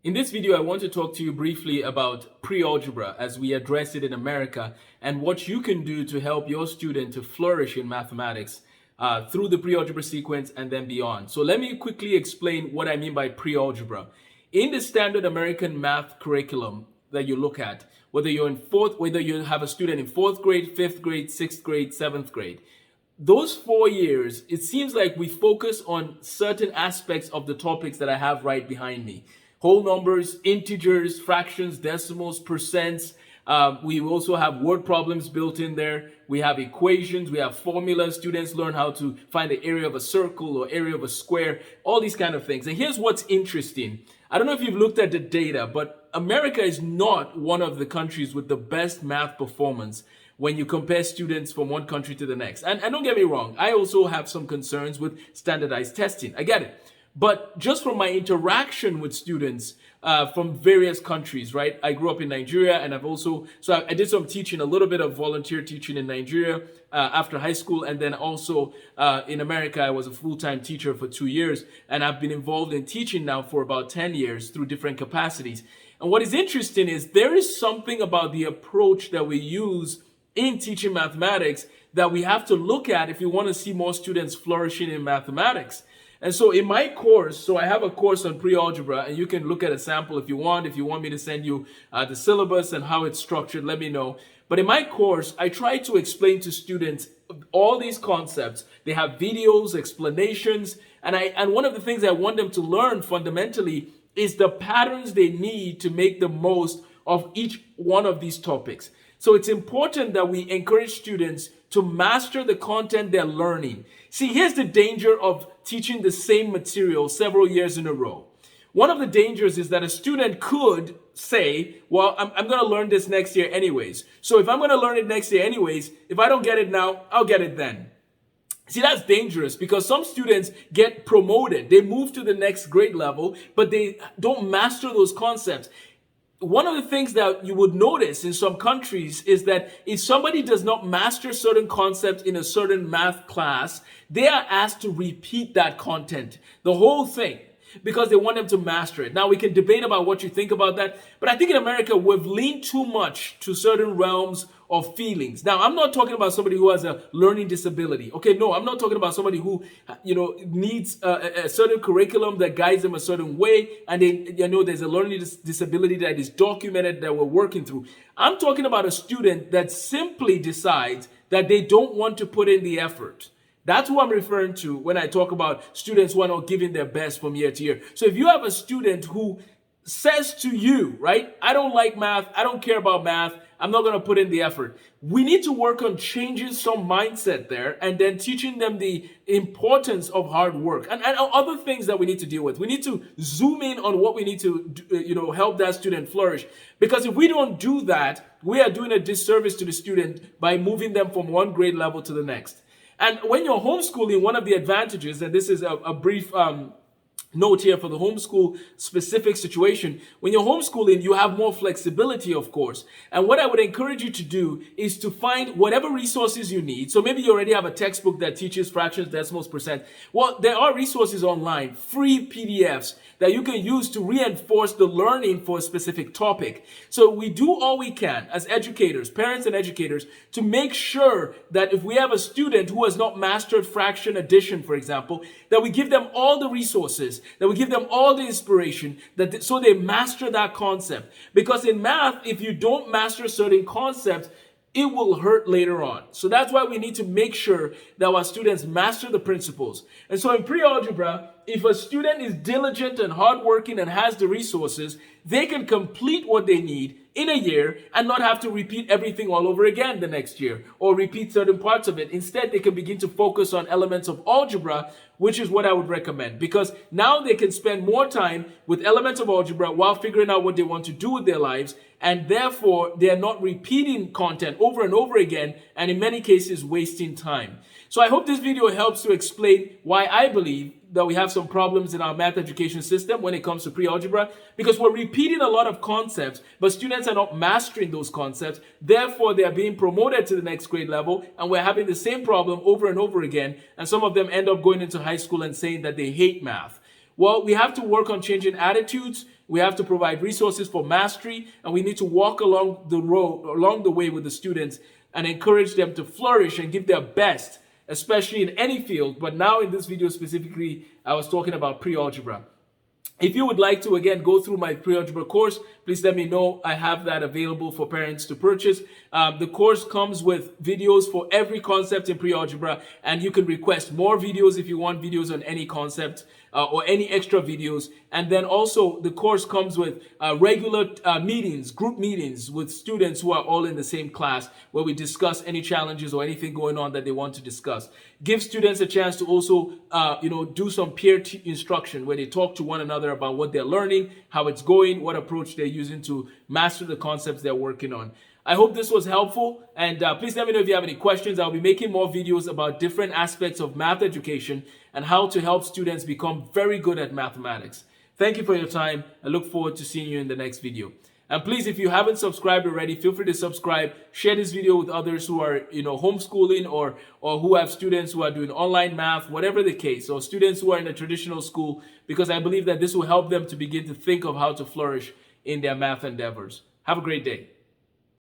In this video, I want to talk to you briefly about pre-algebra as we address it in America and what you can do to help your student to flourish in mathematics through the pre-algebra sequence and then beyond. So let me quickly explain what I mean by pre-algebra. In the standard American math curriculum that you look at, whether you have a student in 4th grade, 5th grade, 6th grade, 7th grade, those 4 years, it seems like we focus on certain aspects of the topics that I have right behind me. Whole numbers, integers, fractions, decimals, percents. We also have word problems built in there. We have equations, we have formulas. Students learn how to find the area of a circle or area of a square, all these kind of things. And here's what's interesting. I don't know if you've looked at the data, but America is not one of the countries with the best math performance when you compare students from one country to the next. And don't get me wrong, I also have some concerns with standardized testing. I get it. But just from my interaction with students from various countries, right? I grew up in Nigeria, and I did some teaching, a little bit of volunteer teaching in Nigeria after high school. And then also in America, I was a full-time teacher for 2 years. And I've been involved in teaching now for about 10 years through different capacities. And what is interesting is there is something about the approach that we use in teaching mathematics that we have to look at if we want to see more students flourishing in mathematics. And so in my course, I have a course on pre-algebra, and you can look at a sample if you want. If you want me to send you the syllabus and how it's structured, let me know. But in my course, I try to explain to students all these concepts. They have videos, explanations, and one of the things I want them to learn fundamentally is the patterns they need to make the most of each one of these topics. So it's important that we encourage students to master the content they're learning. See, here's the danger of teaching the same material several years in a row. One of the dangers is that a student could say, well, I'm going to learn this next year anyways. So if I'm going to learn it next year anyways, if I don't get it now, I'll get it then. See, that's dangerous because some students get promoted. They move to the next grade level, but they don't master those concepts. One of the things that you would notice in some countries is that if somebody does not master certain concepts in a certain math class, they are asked to repeat that content, the whole thing, because they want them to master it. Now, we can debate about what you think about that, but I think in America, we've leaned too much to certain realms of feelings. Now, I'm not talking about somebody who has a learning disability. Okay, no, I'm not talking about somebody who, needs a certain curriculum that guides them a certain way, and there's a learning disability that is documented that we're working through. I'm talking about a student that simply decides that they don't want to put in the effort. That's what I'm referring to when I talk about students who are not giving their best from year to year. So if you have a student who says to you, right, I don't like math, I don't care about math, I'm not going to put in the effort. We need to work on changing some mindset there and then teaching them the importance of hard work and other things that we need to deal with. We need to zoom in on what we need to help that student flourish. Because if we don't do that, we are doing a disservice to the student by moving them from one grade level to the next. And when you're homeschooling, one of the advantages, and this is a brief note here for the homeschool specific situation. When you're homeschooling, you have more flexibility, of course. And what I would encourage you to do is to find whatever resources you need. So maybe you already have a textbook that teaches fractions, decimals, percent. Well, there are resources online, free PDFs that you can use to reinforce the learning for a specific topic. So we do all we can as educators, parents and educators, to make sure that if we have a student who has not mastered fraction addition, for example, that we give them all the resources, that we give them all the inspiration, so they master that concept. Because in math, if you don't master certain concepts, it will hurt later on. So that's why we need to make sure that our students master the principles. And so in pre-algebra, if a student is diligent and hardworking and has the resources, they can complete what they need in a year and not have to repeat everything all over again the next year or repeat certain parts of it. Instead, they can begin to focus on elements of algebra, which is what I would recommend, because now they can spend more time with elements of algebra while figuring out what they want to do with their lives, and therefore they are not repeating content over and over again, and in many cases wasting time. So I hope this video helps to explain why I believe that we have some problems in our math education system when it comes to pre-algebra, because we're repeating a lot of concepts, but students are not mastering those concepts. Therefore, they are being promoted to the next grade level, and we're having the same problem over and over again. And some of them end up going into high school and saying that they hate math. Well, we have to work on changing attitudes. We have to provide resources for mastery, and we need to walk along the way with the students and encourage them to flourish and give their best, especially in any field. But now in this video specifically, I was talking about pre-algebra. If you would like to, again, go through my pre-algebra course, please let me know. I have that available for parents to purchase. The course comes with videos for every concept in pre-algebra, and you can request more videos if you want videos on any concept or any extra videos. And then also the course comes with regular meetings, group meetings with students who are all in the same class, where we discuss any challenges or anything going on that they want to discuss. Give students a chance to also do some peer instruction, where they talk to one another about what they're learning, how it's going, what approach they're using to master the concepts they're working on. I hope this was helpful, and please let me know if you have any questions. I'll be making more videos about different aspects of math education and how to help students become very good at mathematics. Thank you for your time. I look forward to seeing you in the next video. And please, if you haven't subscribed already, feel free to subscribe. Share this video with others who are, homeschooling or who have students who are doing online math, whatever the case, or students who are in a traditional school, because I believe that this will help them to begin to think of how to flourish in their math endeavors. Have a great day.